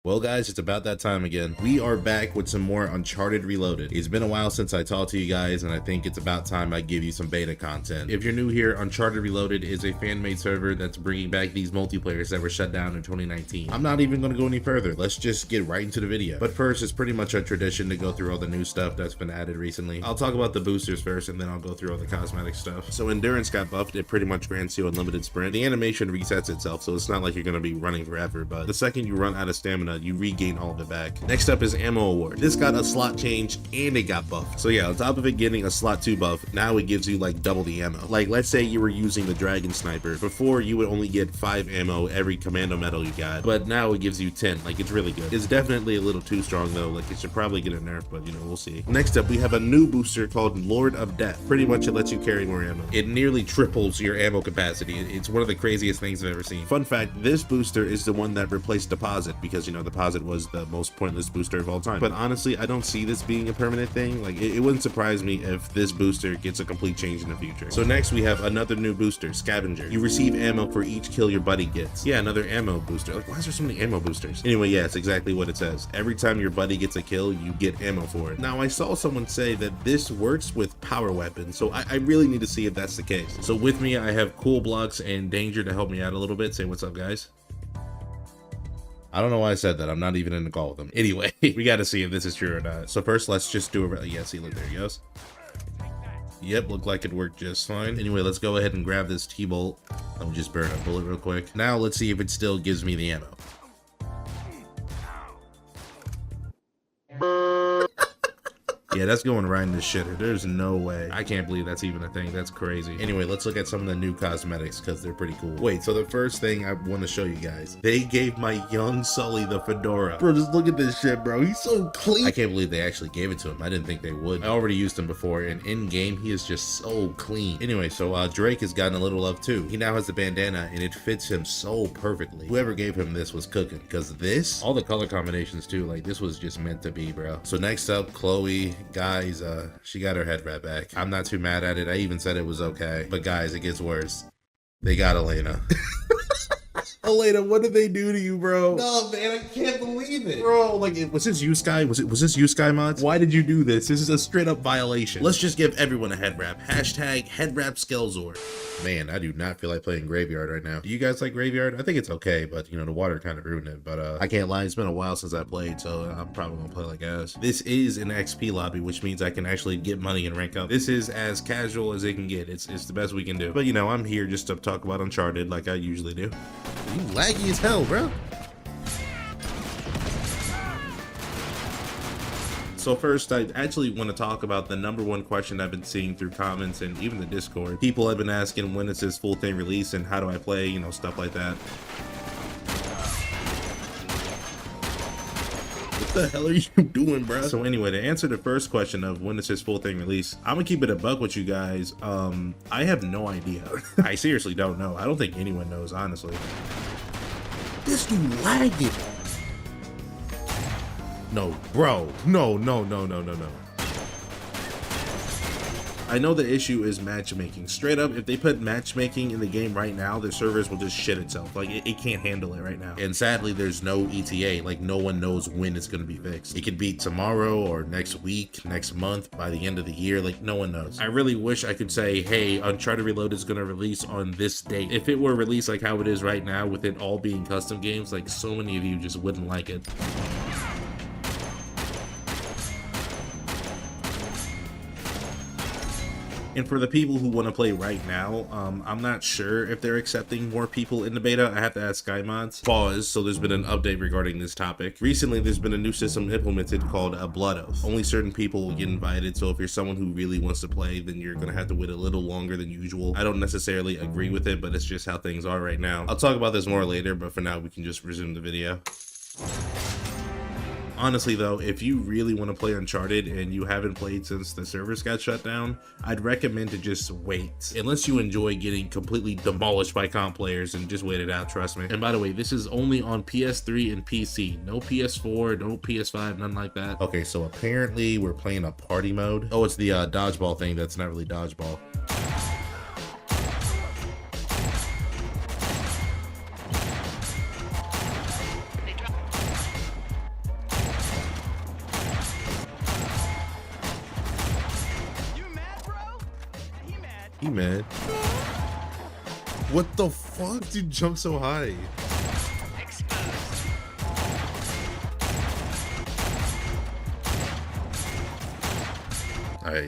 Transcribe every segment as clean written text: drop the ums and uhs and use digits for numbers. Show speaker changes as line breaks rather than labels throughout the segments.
Well guys, it's about that time again. We are back with some more Uncharted Reloaded. It's been a while since I talked to you guys, and I think it's about time I give you some beta content. If you're new here, Uncharted Reloaded is a fan-made server that's bringing back these multiplayers that were shut down in 2019. I'm not even going to go any further. Let's just get right into the video. But first, it's pretty much a tradition to go through all the new stuff that's been added recently. I'll talk about the boosters first, and then I'll go through all the cosmetic stuff. So Endurance got buffed. It pretty much grants you unlimited sprint. The animation resets itself, so it's not like you're going to be running forever, but the second you run out of stamina, you regain all of it back. Next up is Ammo Award. This got a slot change and it got buffed. So yeah, on top of it getting a slot 2 buff, now it gives you like double the ammo. Like let's say you were using the Dragon Sniper. Before you would only get 5 ammo every commando medal you got, but now it gives you 10. Like it's really good. It's definitely a little too strong though. Like it should probably get a nerf, but you know, we'll see. Next up, we have a new booster called Lord of Death. Pretty much it lets you carry more ammo. It nearly triples your ammo capacity. It's one of the craziest things I've ever seen. Fun fact, this booster is the one that replaced Deposit because you know, Deposit was the most pointless booster of all time. But honestly, I don't see this being a permanent thing. Like it wouldn't surprise me if this booster gets a complete change in the future. So next we have another new booster, Scavenger. You receive ammo for each kill your buddy gets. Yeah, another ammo booster. Like why is there so many ammo boosters? Anyway, yeah, it's exactly what it says. Every time your buddy gets a kill, you get ammo for it. Now I saw someone say that this works with power weapons, so I really need to see if that's the case. So with me, I have Cool Blocks and Danger to help me out a little bit. Say what's up, guys. I don't know why I said that. I'm not even in the call with them. Anyway, we got to see if this is true or not. So first, let's just do a... Yeah, see, look, there he goes. Yep, looked like it worked just fine. Anyway, let's go ahead and grab this T-bolt. Let me just burn a bullet real quick. Now let's see if it still gives me the ammo. Yeah, that's going right in the shitter. There's no way. I can't believe that's even a thing. That's crazy. Anyway, let's look at some of the new cosmetics because they're pretty cool. Wait, so the first thing I want to show you guys, they gave my young Sully the fedora. Bro, just look at this shit, bro. He's so clean. I can't believe they actually gave it to him. I didn't think they would. I already used him before, and in game, he is just so clean. Anyway, so Drake has gotten a little love too. He now has the bandana, and it fits him so perfectly. Whoever gave him this was cooking because this, all the color combinations too, like this was just meant to be, bro. So next up, Chloe. Guys, she got her head wrapped back. I'm not too mad at it. I even said it was okay. But guys, it gets worse. They got Elena. Elena, what did they do to you, bro? No, man, I can't believe it. Bro, like, was this you, Sky? Was this you, Sky Mods? Why did you do this? This is a straight up violation. Let's just give everyone a head wrap. Hashtag head wrap Skellzor. Man, I do not feel like playing Graveyard right now. Do you guys like Graveyard? I think it's okay, but you know, the water kind of ruined it. But I can't lie, it's been a while since I played, so I'm probably gonna play like ass. This is an XP lobby, which means I can actually get money and rank up. This is as casual as it can get. It's the best we can do. But you know, I'm here just to talk about Uncharted like I usually do. You laggy as hell, bro. So first, I actually want to talk about the #1 question I've been seeing through comments and even the Discord. People have been asking when is this full thing released and how do I play, you know, stuff like that. What the hell are you doing, bro? So anyway, to answer the first question of when is this full thing released, I'm gonna keep it a buck with you guys. I have no idea. I seriously don't know. I don't think anyone knows, honestly. This dude lagging. No, bro. No. I know the issue is matchmaking. Straight up, if they put matchmaking in the game right now, the servers will just shit itself. Like, it can't handle it right now. And sadly, there's no ETA. Like, no one knows when it's gonna be fixed. It could be tomorrow or next week, next month, by the end of the year. Like, no one knows. I really wish I could say, hey, Uncharted Reloaded is gonna release on this date. If it were released like how it is right now, with it all being custom games, like, so many of you just wouldn't like it. And for the people who want to play right now, I'm not sure if they're accepting more people in the beta. I have to ask Sky Mods. Pause. So there's been an update regarding this topic. Recently, there's been a new system implemented called a Blood Oath. Only certain people will get invited. So if you're someone who really wants to play, then you're going to have to wait a little longer than usual. I don't necessarily agree with it, but it's just how things are right now. I'll talk about this more later, but for now, we can just resume the video. Honestly though, if you really want to play Uncharted and you haven't played since the servers got shut down, I'd recommend to just wait. Unless you enjoy getting completely demolished by comp players, and just wait it out, trust me. And by the way, this is only on PS3 and PC. No PS4, no PS5, nothing like that. Okay, so apparently we're playing a party mode. Oh, it's the dodgeball thing that's not really dodgeball. Hey, man. What the fuck? Dude, jump so high.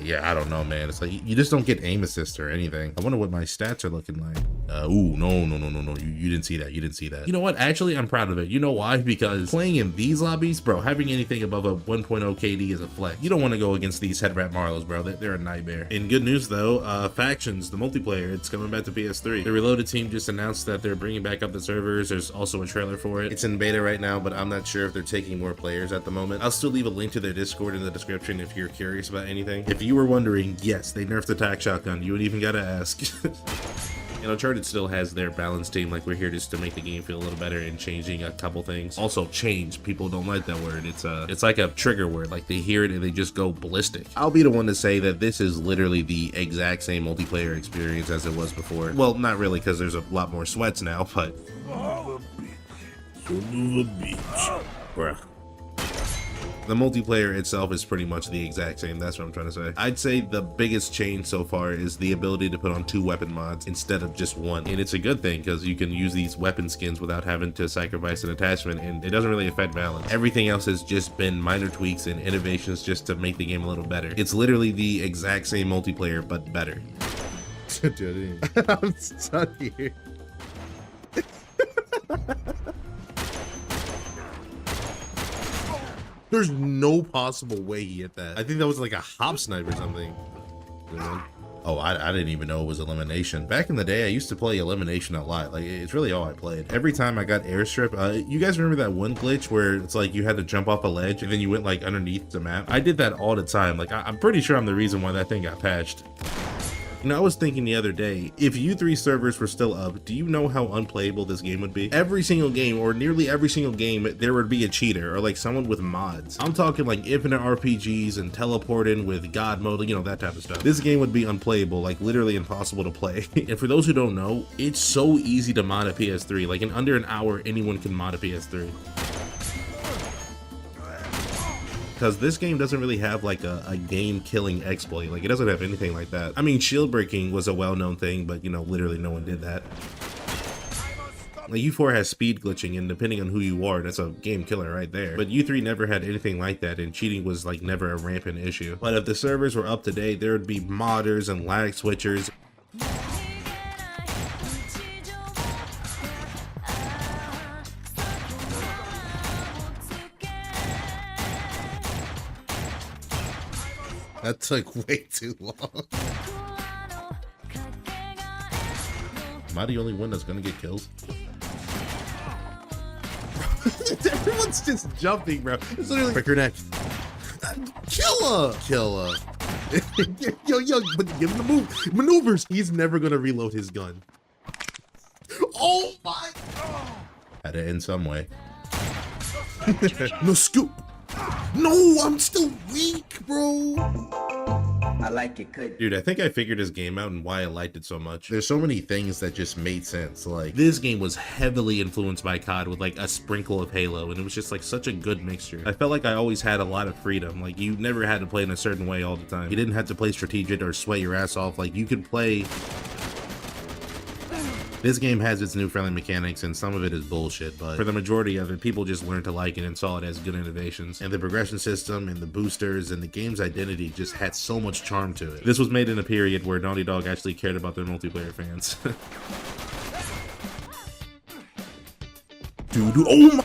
Yeah, I don't know, man. It's like you just don't get aim assist or anything. I wonder what my stats are looking like. Ooh, no. You didn't see that. You didn't see that. You know what? Actually, I'm proud of it. You know why? Because playing in these lobbies, bro, having anything above a 1.0 KD is a flex. You don't want to go against these head wrap Marlos, bro. They're a nightmare. In good news, though, Factions, the multiplayer, it's coming back to PS3. The Reloaded team just announced that they're bringing back up the servers. There's also a trailer for it. It's in beta right now, but I'm not sure if they're taking more players at the moment. I'll still leave a link to their Discord in the description if you're curious about anything. If you were wondering, yes, they nerfed the tac shotgun. You would even gotta ask. And Uncharted still has their balance team. Like, we're here just to make the game feel a little better and changing a couple things. Also, change. People don't like that word. It's like a trigger word. Like, they hear it and they just go ballistic. I'll be the one to say that this is literally the exact same multiplayer experience as it was before. Well, not really, because there's a lot more sweats now, but... Bruh. The multiplayer itself is pretty much the exact same. That's what I'm trying to say. I'd say the biggest change so far is the ability to put on 2 weapon mods instead of just 1. And it's a good thing because you can use these weapon skins without having to sacrifice an attachment, and it doesn't really affect balance. Everything else has just been minor tweaks and innovations just to make the game a little better. It's literally the exact same multiplayer, but better. I'm stuck here. There's no possible way he hit that. I think that was like a hop snipe or something. Oh, I didn't even know it was elimination. Back in the day, I used to play elimination a lot. Like, it's really all I played. Every time I got airstrip, you guys remember that one glitch where it's like you had to jump off a ledge and then you went like underneath the map? I did that all the time. Like, I'm pretty sure I'm the reason why that thing got patched. You know, I was thinking the other day, if U3 servers were still up, do you know how unplayable this game would be? Every single game, or nearly every single game, there would be a cheater, or like someone with mods. I'm talking like infinite RPGs and teleporting with God mode, you know, that type of stuff. This game would be unplayable, like literally impossible to play. And for those who don't know, it's so easy to mod a PS3. Like in under an hour, anyone can mod a PS3. Because this game doesn't really have like a game killing exploit. Like, it doesn't have anything like that. I mean, shield breaking was a well-known thing, but you know, literally no one did that. Like, U4 has speed glitching, and depending on who you are, that's a game killer right there. But U3 never had anything like that, and cheating was like never a rampant issue. But if the servers were up to date, there would be modders and lag switchers. That took way too long. Am I the only one that's gonna get kills? Everyone's just jumping, bro. It's literally break your neck. Kill her. Yo, but give him the move. Maneuvers. He's never gonna reload his gun. Oh my God. Had to end some way. No scoop. No, I'm still weak, bro.
I like it good.
Dude, I think I figured this game out and why I liked it so much. There's so many things that just made sense. Like, this game was heavily influenced by COD with like a sprinkle of Halo, and it was just like such a good mixture. I felt like I always had a lot of freedom. Like, you never had to play in a certain way all the time. You didn't have to play strategic or sweat your ass off. Like, you could play... This game has its new friendly mechanics, and some of it is bullshit, but for the majority of it, people just learned to like it and saw it as good innovations. And the progression system and the boosters and the game's identity just had so much charm to it. This was made in a period where Naughty Dog actually cared about their multiplayer fans. Dude, oh my...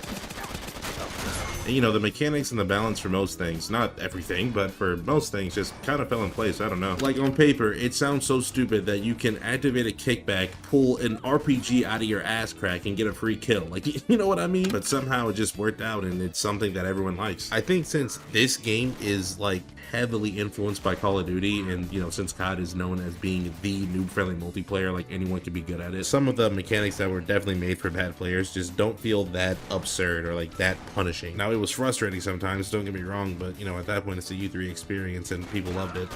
And, you know, the mechanics and the balance for most things, not everything, but for most things, just kind of fell in place. I don't know. Like, on paper, it sounds so stupid that you can activate a kickback, pull an RPG out of your ass crack, and get a free kill. Like, you know what I mean? But somehow it just worked out, and it's something that everyone likes. I think since this game is, like, heavily influenced by Call of Duty, and, you know, since COD is known as being the noob-friendly multiplayer, like, anyone can be good at it, some of the mechanics that were definitely made for bad players just don't feel that absurd or, like, that punishing. Now, it was frustrating sometimes, don't get me wrong, but, you know, at that point, it's a U3 experience, and people loved it.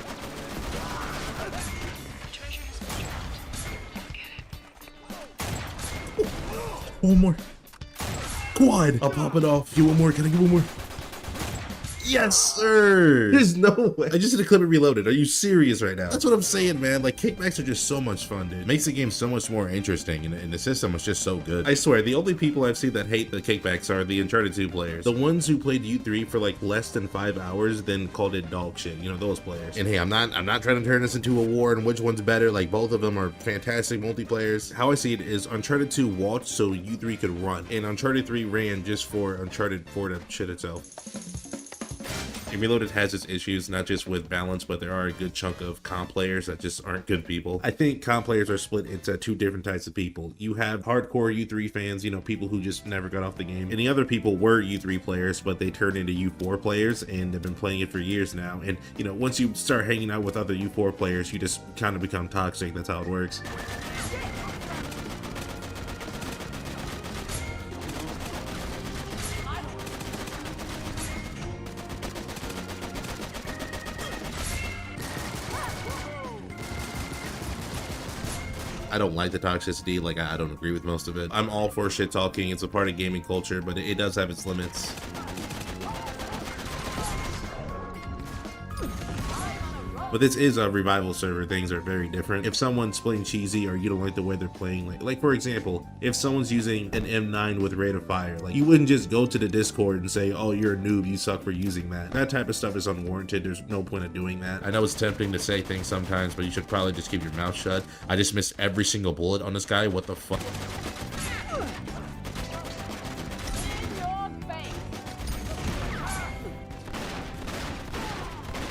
One more. Quad. I'll pop it off. Get one more. Can I get one more? Yes, sir. There's no way. I just did a clip of Reloaded. Are you serious right now? That's what I'm saying, man. Like, kickbacks are just so much fun, dude. Makes the game so much more interesting, and the system is just so good. I swear, the only people I've seen that hate the kickbacks are the Uncharted 2 players. The ones who played U3 for like less than 5 hours, then called it dog shit. You know, those players. And hey, I'm not trying to turn this into a war and which one's better. Like, both of them are fantastic multiplayers. How I see it is Uncharted 2 walked so U3 could run, and Uncharted 3 ran just for Uncharted 4 to shit itself. And Reloaded has its issues, not just with balance, but there are a good chunk of comp players that just aren't good people. I think comp players are split into two different types of people. You have hardcore U3 fans, you know, people who just never got off the game. And the other people were U3 players, but they turned into U4 players and have been playing it for years now. And, you know, once you start hanging out with other U4 players, you just kind of become toxic. That's how it works. I don't like the toxicity, like I don't agree with most of it. I'm all for shit talking, it's a part of gaming culture, but it does have its limits. But this is a revival server, things are very different. If someone's playing cheesy or you don't like the way they're playing, like for example, if someone's using an M9 with rate of fire, like you wouldn't just go to the Discord and say, oh, you're a noob, you suck for using that. That type of stuff is unwarranted, there's no point of doing that. I know it's tempting to say things sometimes, but you should probably just keep your mouth shut. I just missed every single bullet on this guy, what the fuck?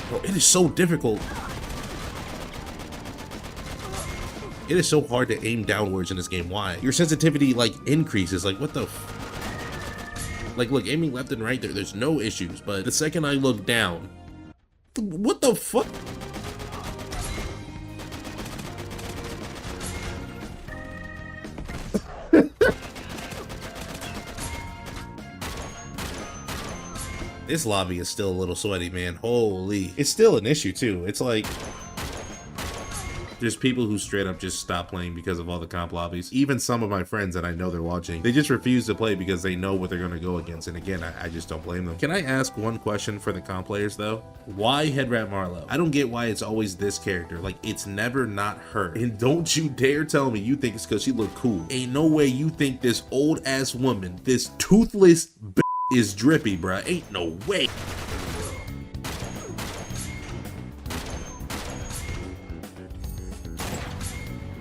Bro, it is so difficult. It is so hard to aim downwards in this game. Why? Your sensitivity like increases. Like what the like look, aiming left and right there's no issues, but the second I look down, what the fuck? This lobby is still a little sweaty, man. Holy. It's still an issue, too. It's like... There's people who straight up just stop playing because of all the comp lobbies. Even some of my friends that I know they're watching, they just refuse to play because they know what they're going to go against. And again, I just don't blame them. Can I ask one question for the comp players, though? Why Headrat Marlowe? I don't get why it's always this character. Like, it's never not her. And don't you dare tell me you think it's because she look cool. Ain't no way you think this old-ass woman, this toothless bitch, is drippy, bruh. Ain't no way.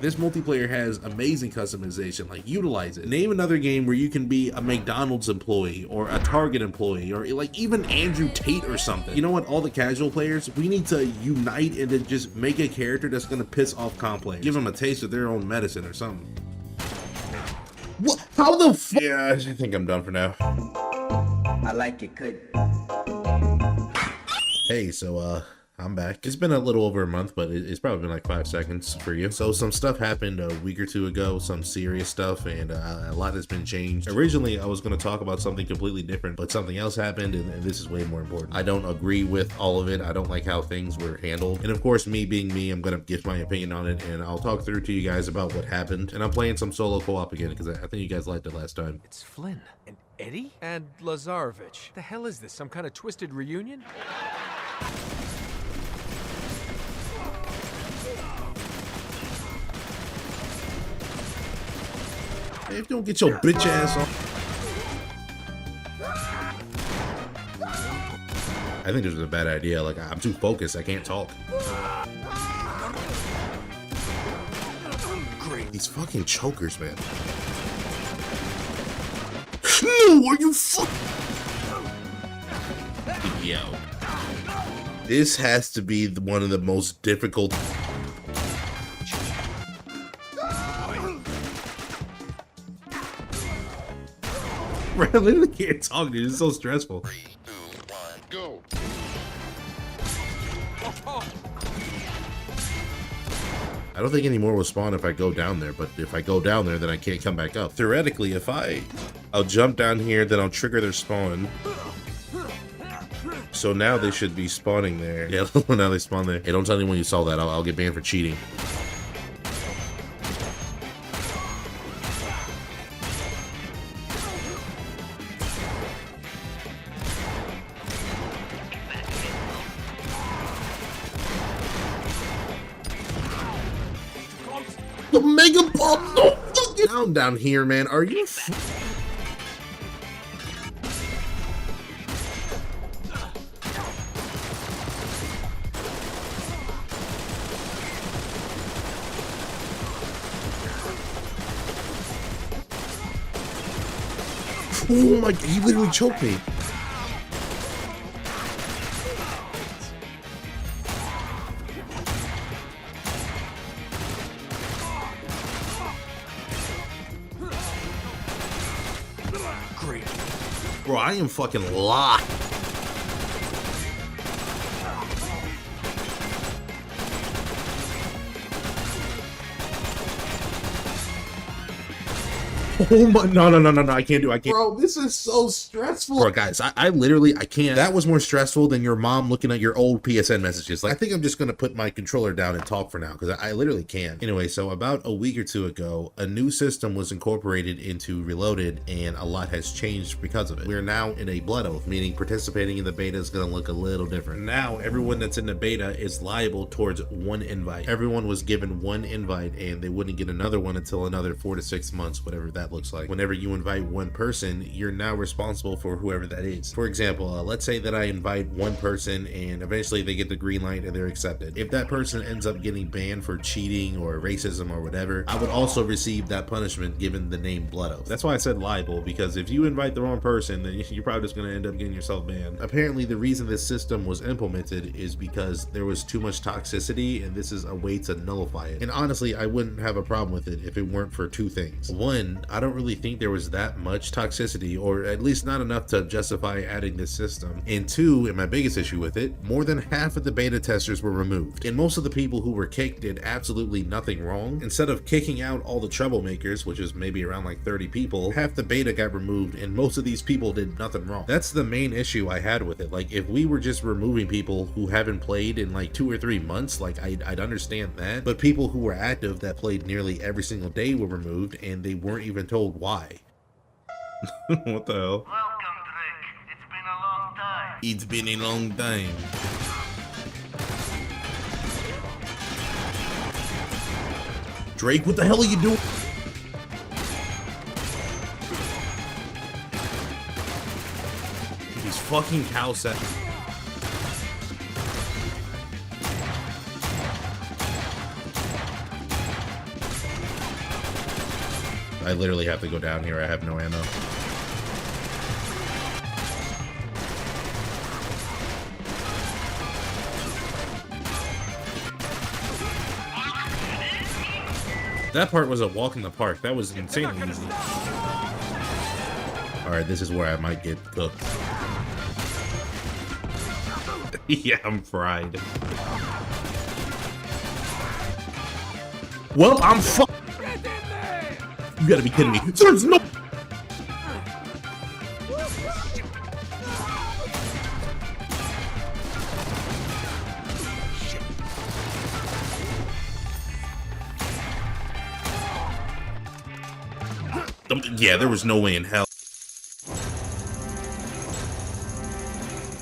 This multiplayer has amazing customization, like utilize it. Name another game where you can be a McDonald's employee or a Target employee or like even Andrew Tate or something. You know what, all the casual players, we need to unite and then just make a character that's gonna piss off comp players. Give them a taste of their own medicine or something. What? How the f— Yeah, I think I'm done for now.
I like it good.
Hey, so I'm back. It's been a little over a month, but it's probably been like 5 seconds for you. So some stuff happened a week or two ago, some serious stuff, and a lot has been changed. Originally, I was going to talk about something completely different, but something else happened, and this is way more important. I don't agree with all of it. I don't like how things were handled. And of course, me being me, I'm going to give my opinion on it, and I'll talk through to you guys about what happened. And I'm playing some solo co-op again, because I think you guys liked it last time.
It's Flynn and Eddie and Lazarevich. The hell is this? Some kind of twisted reunion?
Hey, if you don't get your bitch ass on. I think this was a bad idea. Like, I'm too focused. I can't talk. Great. These fucking chokers, man. No, are you Yo. This has to be one of the most difficult. I literally can't talk, dude. It's so stressful.
3, 2, 1, go.
I don't think any more will spawn if I go down there, but if I go down there, then I can't come back up. Theoretically, if I'll jump down here, then I'll trigger their spawn. So now they should be spawning there. Yeah, now they spawn there. Hey, don't tell anyone you saw that. I'll get banned for cheating. the mega bomb. No, get down here, man. Are you? Oh my, he literally choked me.
Great.
Bro, I am fucking locked. Oh my, no, I can't. Bro, this is so stressful. Bro, guys, I literally, I can't. That was more stressful than your mom looking at your old PSN messages. Like, I think I'm just gonna put my controller down and talk for now, because I literally can't. Anyway, so about a week or two ago, a new system was incorporated into Reloaded, and a lot has changed because of it. We're now in a blood oath, meaning participating in the beta is gonna look a little different. Now, everyone that's in the beta is liable towards one invite. Everyone was given one invite, and they wouldn't get another one until another 4 to 6 months, whatever that looks like. Whenever you invite one person, you're now responsible for whoever that is. For example, let's say that I invite one person and eventually they get the green light and they're accepted. If that person ends up getting banned for cheating or racism or whatever, I would also receive that punishment given the name Blood Oath. That's why I said liable, because if you invite the wrong person, then you're probably just going to end up getting yourself banned. Apparently, the reason this system was implemented is because there was too much toxicity, and this is a way to nullify it. And honestly, I wouldn't have a problem with it if it weren't for two things. One, I don't really think there was that much toxicity, or at least not enough to justify adding this system. And two, and my biggest issue with it, more than half of the beta testers were removed, and most of the people who were kicked did absolutely nothing wrong. Instead of kicking out all the troublemakers, which is maybe around like 30 people, half the beta got removed, and most of these people did nothing wrong. That's the main issue I had with it. Like, if we were just removing people who haven't played in like 2 or 3 months, like I'd understand that, but people who were active that played nearly every single day were removed, and they weren't even told why. What the hell?
Welcome, Drake. It's been a long time.
It's been a long time. Drake, what the hell are you doing? These fucking cow set. I literally have to go down here. I have no ammo. That part was a walk in the park. That was insanely easy. Alright, this is where I might get cooked. Yeah, I'm fried. Well, I'm fucked. You gotta be kidding me. There's no... Yeah, there was no way in hell.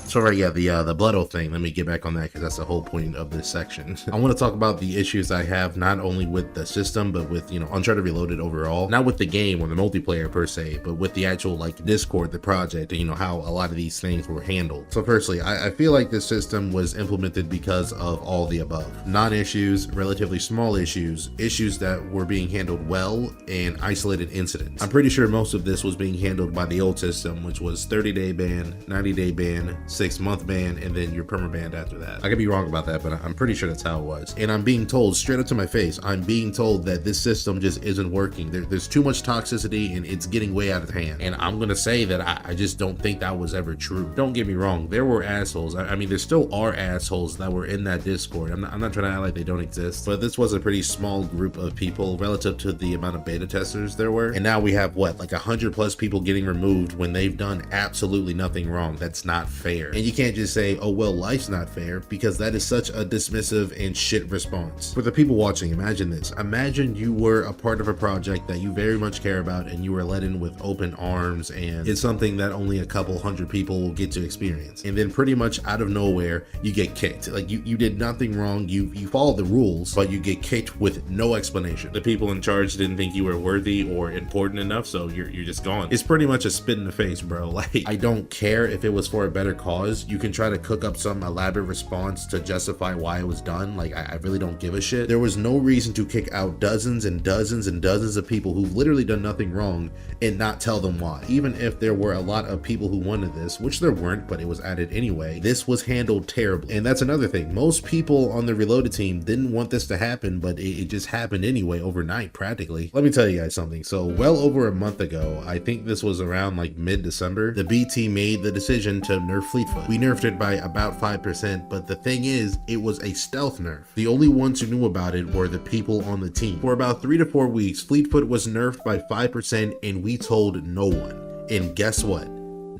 So right, yeah, the Blood Oath thing, let me get back on that because that's the whole point of this section. I want to talk about the issues I have not only with the system, but with, you know, Uncharted Reloaded overall. Not with the game or the multiplayer per se, but with the actual, like, Discord, the project, and, you know, how a lot of these things were handled. So firstly, I feel like this system was implemented because of all the above. Non-issues, relatively small issues, issues that were being handled well, and isolated incidents. I'm pretty sure most of this was being handled by the old system, which was 30-day ban, 90-day ban, 6-month ban, and then you're permabanned after that. I could be wrong about that, but I'm pretty sure that's how it was. And I'm being told straight up to my face, I'm being told that this system just isn't working. There's too much toxicity and it's getting way out of hand. And I'm gonna say that I just don't think that was ever true. Don't get me wrong, there were assholes. I mean, there still are assholes that were in that Discord. I'm not trying to act like they don't exist, but this was a pretty small group of people relative to the amount of beta testers there were. And now we have what, like 100+ people getting removed when they've done absolutely nothing wrong. That's not fair. fair. And you can't just say, oh well, life's not fair, because that is such a dismissive and shit response. For the people watching, imagine this. Imagine you were a part of a project that you very much care about and you were let in with open arms, and it's something that only a couple hundred people will get to experience. And then pretty much out of nowhere, you get kicked. Like you did nothing wrong, you followed the rules, but you get kicked with no explanation. The people in charge didn't think you were worthy or important enough, so you're just gone. It's pretty much a spit in the face, bro. Like, I don't care if it was for a better cause. You can try to cook up some elaborate response to justify why it was done. Like, I really don't give a shit. There was no reason to kick out dozens and dozens and dozens of people who've literally done nothing wrong and not tell them why. Even if there were a lot of people who wanted this, which there weren't, but it was added anyway, this was handled terribly. And that's another thing. Most people on the Reloaded team didn't want this to happen, but it just happened anyway overnight practically. Let me tell you guys something. So well over a month ago, I think this was around like mid-December, the B team made the decision to nerf Fleetfoot. We nerfed it by about 5%, but the thing is, it was a stealth nerf. The only ones who knew about it were the people on the team. For about 3 to 4 weeks, Fleetfoot was nerfed by 5% and we told no one. And guess what?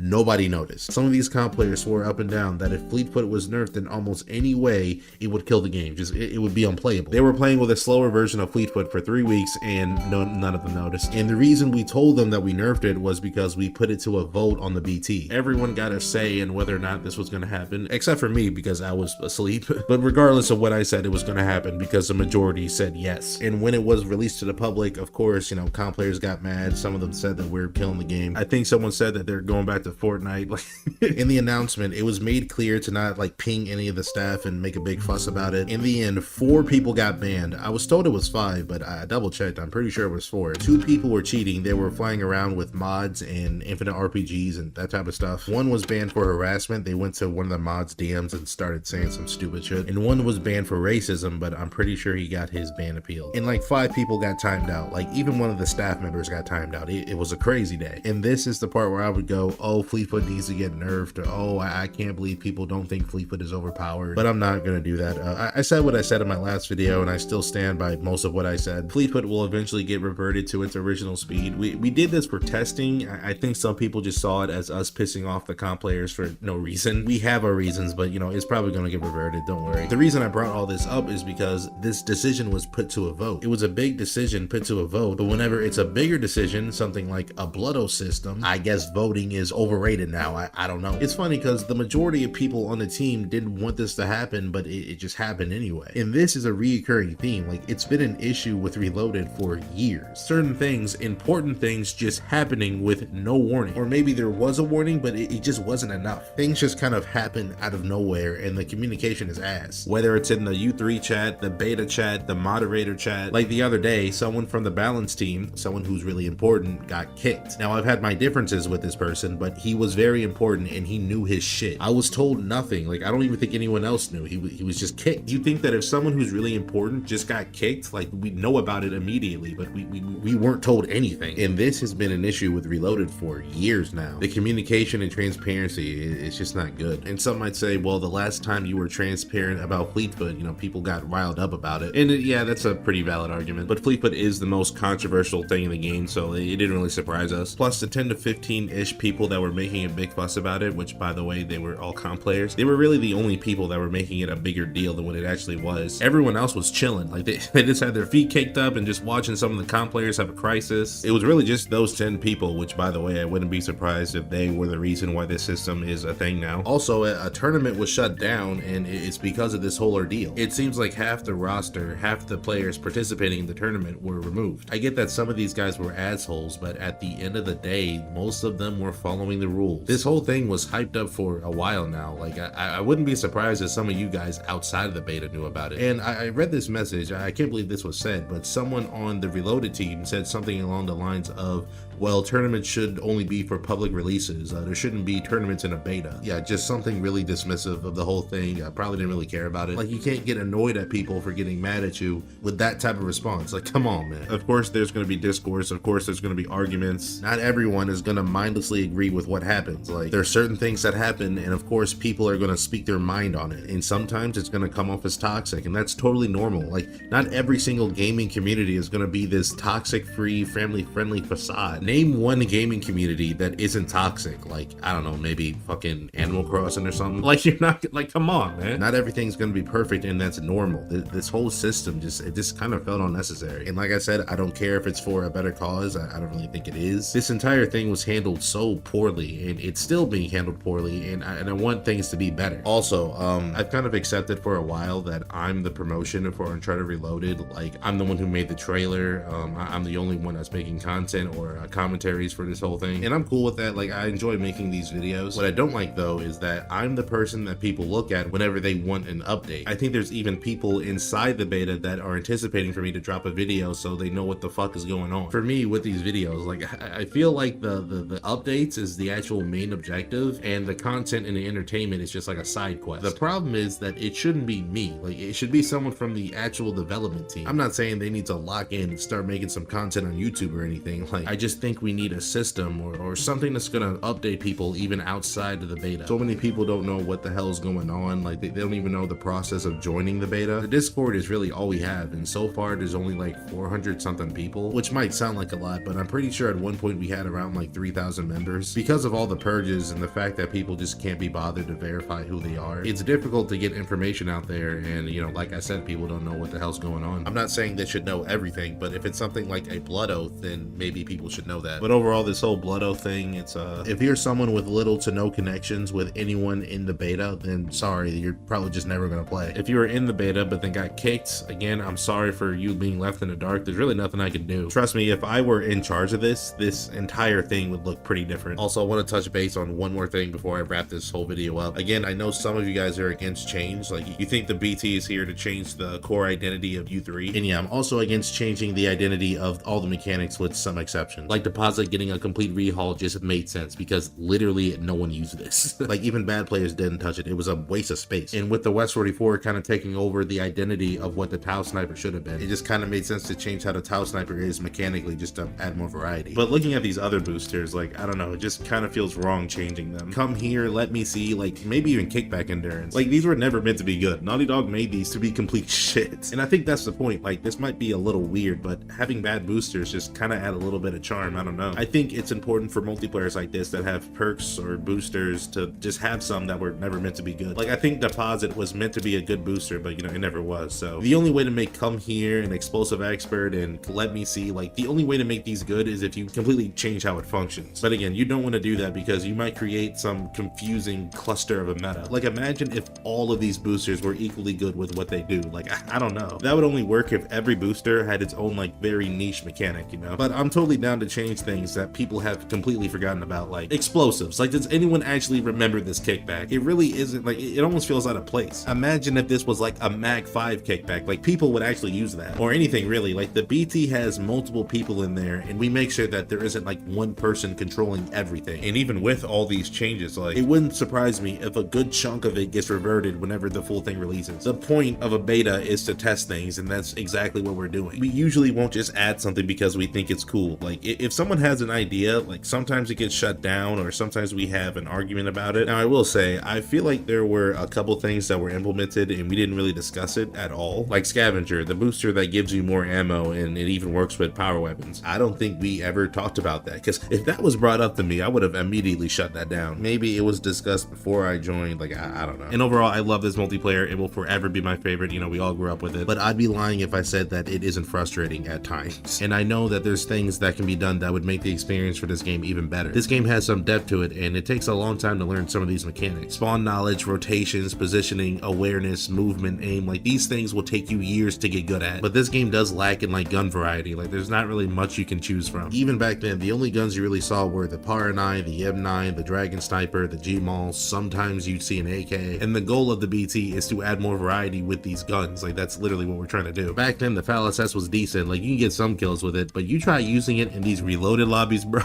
Nobody noticed. Some of these comp players swore up and down that if Fleetfoot was nerfed in almost any way, it would kill the game. Just it would be unplayable. They were playing with a slower version of Fleetfoot for 3 weeks and none of them noticed. And the reason we told them that we nerfed it was because we put it to a vote on the BT. Everyone got a say in whether or not this was going to happen, except for me because I was asleep. But regardless of what I said, it was going to happen because the majority said yes. And when it was released to the public, of course, you know, comp players got mad. Some of them said that we're killing the game. I think someone said that they're going back to Fortnite. In the announcement, it was made clear to not like ping any of the staff and make a big fuss about it. In the end, 4 people got banned. I was told it was 5, but I double checked. I'm pretty sure it was 4. 2 people were cheating. They were flying around with mods and infinite RPGs and that type of stuff. 1 was banned for harassment. They went to one of the mods DMs and started saying some stupid shit. And 1 was banned for racism, but I'm pretty sure he got his ban appeal. And like 5 people got timed out. Like even one of the staff members got timed out. It was a crazy day. And this is the part where I would go, oh, Fleetfoot needs to get nerfed, or oh, I can't believe people don't think Fleetfoot is overpowered. But I'm not gonna do that. I said what I said in my last video, and I still stand by most of what I said. Fleetfoot will eventually get reverted to its original speed. We did this for testing. I think some people just saw it as us pissing off the comp players for no reason. We have our reasons, but you know, it's probably gonna get reverted, don't worry. The reason I brought all this up is because this decision was put to a vote. It was a big decision put to a vote, but whenever it's a bigger decision, something like a Bloodo system, I guess voting is overrated now. I don't know. It's funny because the majority of people on the team didn't want this to happen, but it just happened anyway. And this is a reoccurring theme. Like, it's been an issue with Reloaded for years. Certain things, important things, just happening with no warning. Or maybe there was a warning, but it just wasn't enough. Things just kind of happen out of nowhere and the communication is ass. Whether it's in the U3 chat, the beta chat, the moderator chat. Like the other day, someone from the balance team, someone who's really important, got kicked. Now, I've had my differences with this person, but he was very important and he knew his shit. I was told nothing. Like, I don't even think anyone else knew. He was just kicked. You think that if someone who's really important just got kicked, like, we'd know about it immediately, but we weren't told anything. And this has been an issue with Reloaded for years now. The communication and transparency is just not good. And some might say, well, the last time you were transparent about Fleetfoot, you know, people got riled up about it. And yeah, that's a pretty valid argument. But Fleetfoot is the most controversial thing in the game, so it didn't really surprise us. Plus, the 10 to 15-ish people that were making a big fuss about it, which by the way, they were all comp players, they were really the only people that were making it a bigger deal than what it actually was. Everyone else was chilling. Like, they just had their feet kicked up and just watching some of the comp players have a crisis. It was really just those 10 people, which by the way, I wouldn't be surprised if they were the reason why this system is a thing now. Also, a tournament was shut down and it's because of this whole ordeal. It seems like half the roster, half the players participating in the tournament were removed. I get that some of these guys were assholes, but at the end of the day, most of them were following the rules. This whole thing was hyped up for a while now. Like, I wouldn't be surprised if some of you guys outside of the beta knew about it. And I read this message, I can't believe this was said, but someone on the Reloaded team said something along the lines of, well, tournaments should only be for public releases. There shouldn't be tournaments in a beta. Yeah, just something really dismissive of the whole thing. I probably didn't really care about it. Like, you can't get annoyed at people for getting mad at you with that type of response. Like, come on, man. Of course, there's going to be discourse. Of course, there's going to be arguments. Not everyone is going to mindlessly agree with what happens. Like, there are certain things that happen, and of course, people are going to speak their mind on it. And sometimes it's going to come off as toxic, and that's totally normal. Like, not every single gaming community is going to be this toxic-free, family-friendly facade. Name one gaming community that isn't toxic. Like, I don't know, maybe fucking Animal Crossing or something. Like, you're not, like, come on, man. Not everything's gonna be perfect, and that's normal. This whole system just kind of felt unnecessary. And like I said, I don't care if it's for a better cause. I don't really think it is. This entire thing was handled so poorly, and it's still being handled poorly, and I want things to be better. Also, I've kind of accepted for a while that I'm the promotion for Uncharted Reloaded. Like, I'm the one who made the trailer. I'm the only one that's making content or commentaries for this whole thing, and I'm cool with that. Like, I enjoy making these videos. What I don't like, though, is that I'm the person that people look at whenever they want an update. I think there's even people inside the beta that are anticipating for me to drop a video so they know what the fuck is going on. For me, with these videos, like, I feel like the updates is the actual main objective, and the content and the entertainment is just like a side quest. The problem is that it shouldn't be me. Like, it should be someone from the actual development team. I'm not saying they need to lock in and start making some content on YouTube or anything. Like, I just think we need a system or something that's gonna update people even outside of the beta. So many people don't know what the hell is going on. Like, they don't even know the process of joining the beta. The Discord is really all we have, and so far there's only like 400 something people, which might sound like a lot, but I'm pretty sure at one point we had around like 3,000 members. Because of all the purges and the fact that people just can't be bothered to verify who they are, it's difficult to get information out there, and you know, like I said, people don't know what the hell's going on. I'm not saying they should know everything, but if it's something like a blood oath, then maybe people should know that. But overall, this whole blood oath thing, it's if you're someone with little to no connections with anyone in the beta, then sorry, you're probably just never gonna play. If you were in the beta but then got kicked, again, I'm sorry for you being left in the dark. There's really nothing I can do. Trust me, if I were in charge of this entire thing would look pretty different. Also, I want to touch base on one more thing before I wrap this whole video up. Again, I know some of you guys are against change. Like, you think the BT is here to change the core identity of U3. And yeah, I'm also against changing the identity of all the mechanics with some exceptions. Like, Deposit getting a complete rehaul just made sense because literally no one used this. Like, even bad players didn't touch it. It was a waste of space. And with the West 44 kind of taking over the identity of what the Tau Sniper should have been, it just kind of made sense to change how the Tau Sniper is mechanically just to add more variety. But looking at these other boosters, like, I don't know, it just kind of feels wrong changing them. Come here, let me see, like, maybe even kickback endurance. Like, these were never meant to be good. Naughty Dog made these to be complete shit. And I think that's the point. Like, this might be a little weird, but having bad boosters just kind of add a little bit of charm. I don't know. I think it's important for multiplayers like this that have perks or boosters to just have some that were never meant to be good. Like, I think Deposit was meant to be a good booster, but you know, it never was. So the only way to make Come Here and Explosive Expert and Let Me See, like, the only way to make these good is if you completely change how it functions. But again, you don't want to do that because you might create some confusing cluster of a meta. Like, imagine if all of these boosters were equally good with what they do. Like, I don't know. That would only work if every booster had its own, like, very niche mechanic, you know? But I'm totally down to change things that people have completely forgotten about, like explosives. Like, does anyone actually remember this kickback? It really isn't. Like, it almost feels out of place. Imagine if this was like a Mag 5 kickback. Like, people would actually use that. Or anything really. Like, the BT has multiple people in there, and we make sure that there isn't like one person controlling everything. And even with all these changes, like, it wouldn't surprise me if a good chunk of it gets reverted whenever the full thing releases. The point of a beta is to test things, and that's exactly what we're doing. We usually won't just add something because we think it's cool. Like, if someone has an idea, like, sometimes it gets shut down, or sometimes we have an argument about it. Now, I will say, I feel like there were a couple things that were implemented and we didn't really discuss it at all. Like Scavenger, the booster that gives you more ammo, and it even works with power weapons. I don't think we ever talked about that, because if that was brought up to me, I would have immediately shut that down. Maybe it was discussed before I joined, like, I don't know. And overall, I love this multiplayer. It will forever be my favorite. You know, we all grew up with it. But I'd be lying if I said that it isn't frustrating at times. And I know that there's things that can be done that would make the experience for this game even better. This game has some depth to it, and it takes a long time to learn some of these mechanics. Spawn knowledge, rotations, positioning, awareness, movement, aim, like, these things will take you years to get good at. But this game does lack in, like, gun variety. Like, there's not really much you can choose from. Even back then, the only guns you really saw were the Par 9, the M9, the Dragon Sniper, the G-Maul, sometimes you'd see an AK, and the goal of the BT is to add more variety with these guns. Like, that's literally what we're trying to do. Back then, the FAL SS was decent. Like, you can get some kills with it, but you try using it in these reloaded lobbies, bro,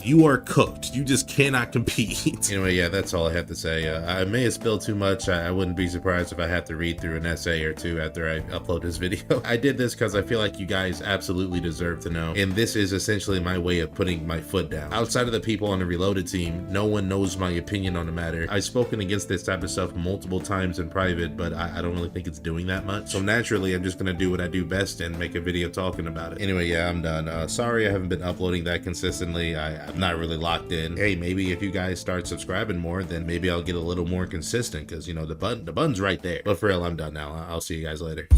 you are cooked. You just cannot compete. Anyway, yeah, that's all I have to say. I may have spilled too much. I wouldn't be surprised if I have to read through an essay or two after I upload this video. I did this because I feel like you guys absolutely deserve to know, and this is essentially my way of putting my foot down. Outside of the people on the Reloaded team, no one knows my opinion on the matter. I've spoken against this type of stuff multiple times in private, but I don't really think it's doing that much. So naturally, I'm just gonna do what I do best and make a video talking about it. Anyway, yeah, I'm done. Sorry I haven't been uploading uploading that consistently. I'm not really locked in. Hey, maybe if you guys start subscribing more, then maybe I'll get a little more consistent, because you know the button's right there. But for real, I'm done now. I'll see you guys later.